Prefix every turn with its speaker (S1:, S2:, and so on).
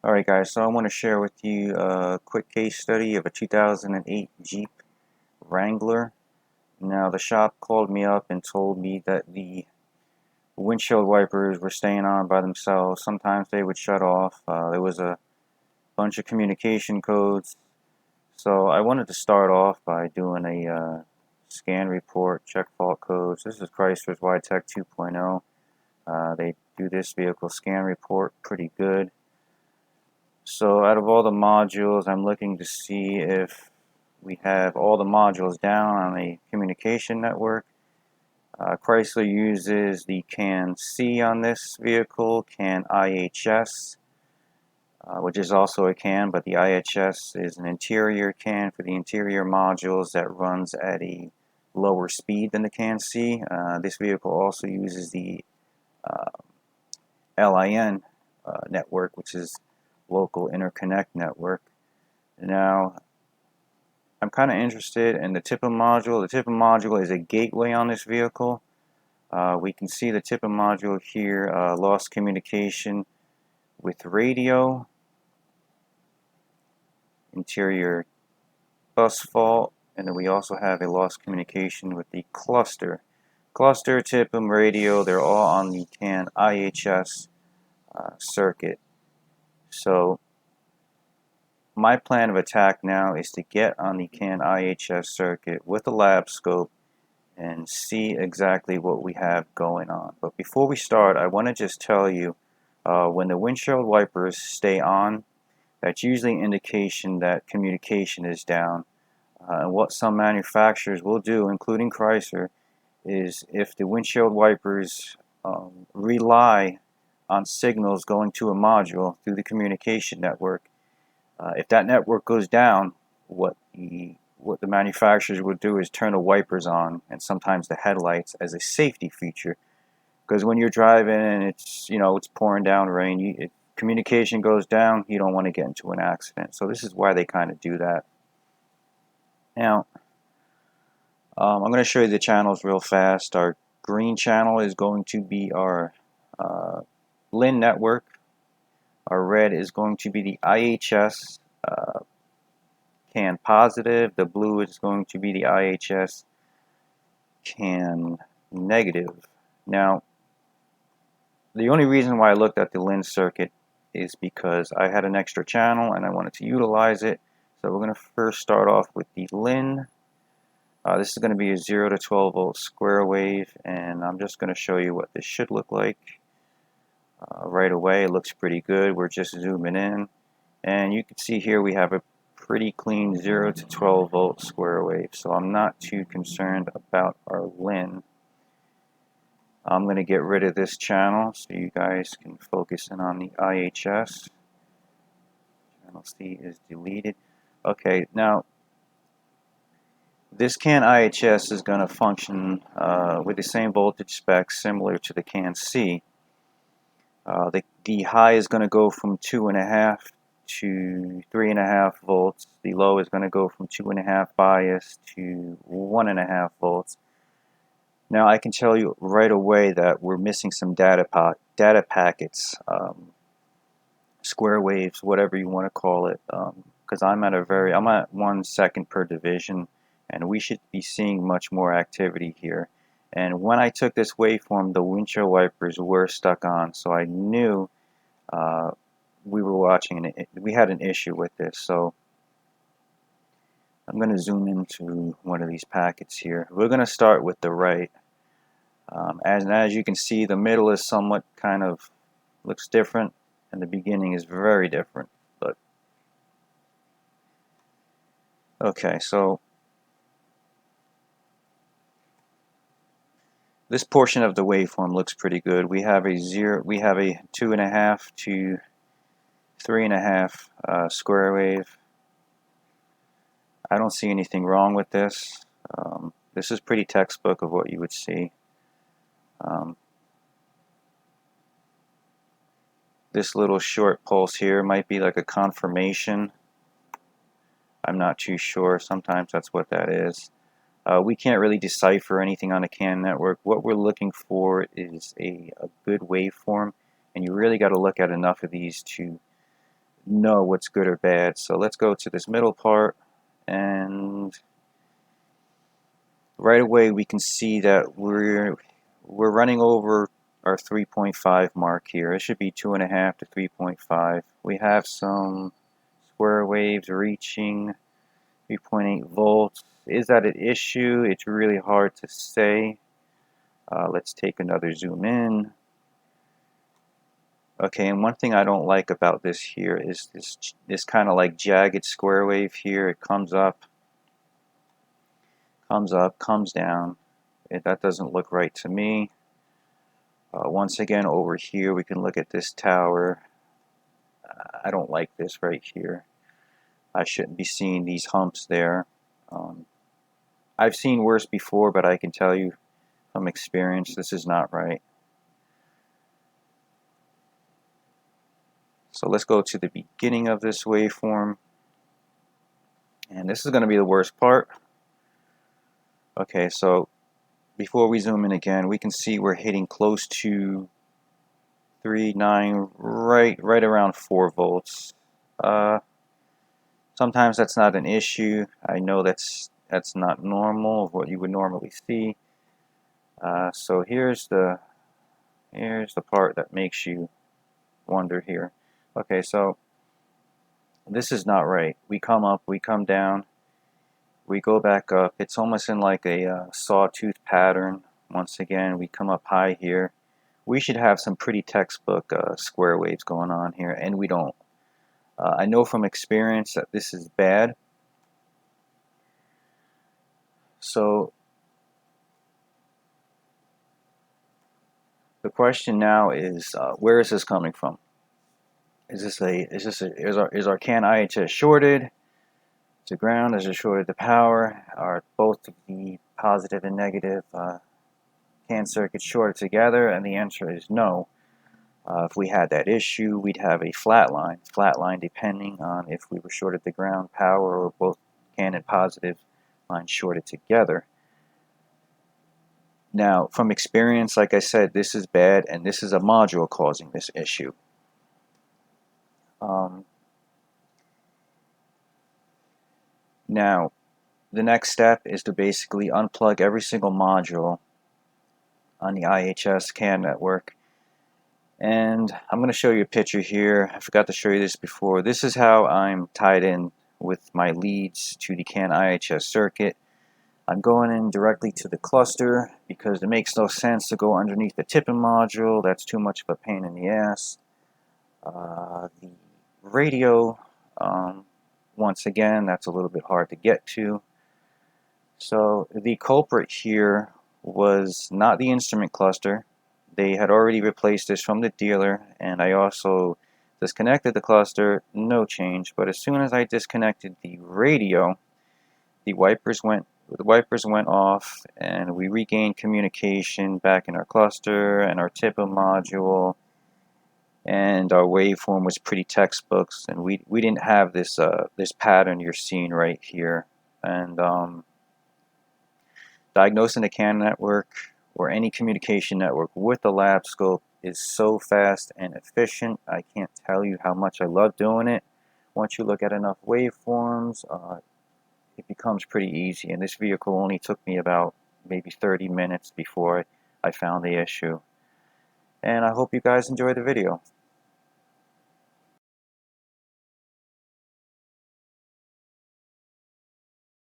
S1: Alright guys, so I want to share with you a quick case study of a 2008 Jeep Wrangler. Now the shop called me up and told me that the windshield wipers were staying on by themselves. Sometimes they would shut off. There was a bunch of communication codes. So I wanted to start off by doing a scan report, check fault codes. This is Chrysler's YTech 2.0. They do this vehicle scan report pretty good. So out of all the modules, I'm looking to see if we have all the modules down on a communication network. Chrysler uses the CAN on this vehicle, CAN IHS, which is also a CAN, but the IHS is an interior CAN for the interior modules that runs at a lower speed than the CAN. This vehicle also uses the LIN network, which is local interconnect network. Now, I'm kind of interested in the TIPA module. The TIPA module is a gateway on this vehicle. We can see the TIPA module here, lost communication with radio, interior bus fault, and then we also have a lost communication with the cluster. Cluster, TIPA, radio, they're all on the CAN IHS circuit. So my plan of attack now is to get on the CAN IHS circuit with a lab scope and see exactly what we have going on. But before we start, I want to just tell you when the windshield wipers stay on, that's usually an indication that communication is down. And what some manufacturers will do, including Chrysler, is if the windshield wipers rely on signals going to a module through the communication network, if that network goes down, what the manufacturers would do is turn the wipers on and sometimes the headlights as a safety feature. Because when you're driving and it's pouring down rain, if communication goes down, you don't want to get into an accident. So this is why they kind of do that. Now, I'm going to show you the channels real fast. Our green channel is going to be our LIN network. Our red is going to be the IHS CAN positive. The blue is going to be the IHS CAN negative. Now, the only reason why I looked at the LIN circuit is because I had an extra channel and I wanted to utilize it. So we're going to first start off with the LIN. This is going to be a 0 to 12 volt square wave, and I'm just going to show you what this should look like. Right away, it looks pretty good. We're just zooming in, and you can see here we have a pretty clean 0 to 12 volt square wave, so I'm not too concerned about our LIN. I'm going to get rid of this channel so you guys can focus in on the IHS. Channel C is deleted. Okay, now this CAN IHS is going to function with the same voltage specs similar to the CAN C. The high is going to go from 2.5 to 3.5 volts. The low is going to go from 2.5 bias to 1.5 volts. Now I can tell you right away that we're missing some data packets, square waves, whatever you want to call it, because I'm at 1 second per division, and we should be seeing much more activity here. And when I took this waveform, the windshield wipers were stuck on, so I knew we had an issue with this. So I'm going to zoom into one of these packets here. We're going to start with the right. As you can see, the middle is somewhat kind of looks different, and the beginning is very different. But okay, so this portion of the waveform looks pretty good. We have a 2.5 to 3.5 square wave. I don't see anything wrong with this. This is pretty textbook of what you would see. This little short pulse here might be like a confirmation. I'm not too sure. Sometimes that's what that is. We can't really decipher anything on a CAN network. What we're looking for is a good waveform, and you really got to look at enough of these to know what's good or bad. So let's go to this middle part, and right away we can see that we're running over our 3.5 mark here. It should be 2.5 to 3.5. We have some square waves reaching 3.8 volts. Is that an issue? It's really hard to say. Let's take another zoom in. Okay, and one thing I don't like about this here is this kind of like jagged square wave here. It comes up, comes down. That doesn't look right to me. Once again, over here we can look at this tower. I don't like this right here. I shouldn't be seeing these humps there. I've seen worse before, but I can tell you from experience this is not right. So let's go to the beginning of this waveform. And this is going to be the worst part. Okay, so before we zoom in again, we can see we're hitting close to 3.9, right around 4 volts. Sometimes that's not an issue. I know that's not normal of what you would normally see. So here's the part that makes you wonder here. Okay, so this is not right. We come up, we come down, we go back up. It's almost in like a sawtooth pattern. Once again, we come up high here. We should have some pretty textbook square waves going on here, and we don't. I know from experience that this is bad. So the question now is, where is this coming from? Is our CAN IHS shorted to ground? Is it shorted to power? Are both the positive and negative CAN circuits shorted together? And the answer is no. If we had that issue, we'd have a flat line depending on if we were shorted to ground, power, or both CAN and positive lines shorted together. Now, from experience, like I said, this is bad, and this is a module causing this issue. Now, the next step is to basically unplug every single module on the IHS CAN network. And I'm going to show you a picture here. I forgot to show you this before. This is how I'm tied in with my leads to the CAN IHS circuit. I'm going in directly to the cluster because it makes no sense to go underneath the tipping module. That's too much of a pain in the ass. The radio, once again, that's a little bit hard to get to. So the culprit here was not the instrument cluster. They had already replaced this from the dealer, and I also disconnected the cluster, no change. But as soon as I disconnected the radio, the wipers went off, and we regained communication back in our cluster and our TIPA module, and our waveform was pretty textbooks, and we didn't have this this pattern you're seeing right here. And diagnosing the CAN network or any communication network with the lab scope is so fast and efficient. I can't tell you how much I love doing it. Once you look at enough waveforms, it becomes pretty easy. And this vehicle only took me about maybe 30 minutes before I found the issue. And I hope you guys enjoy the video.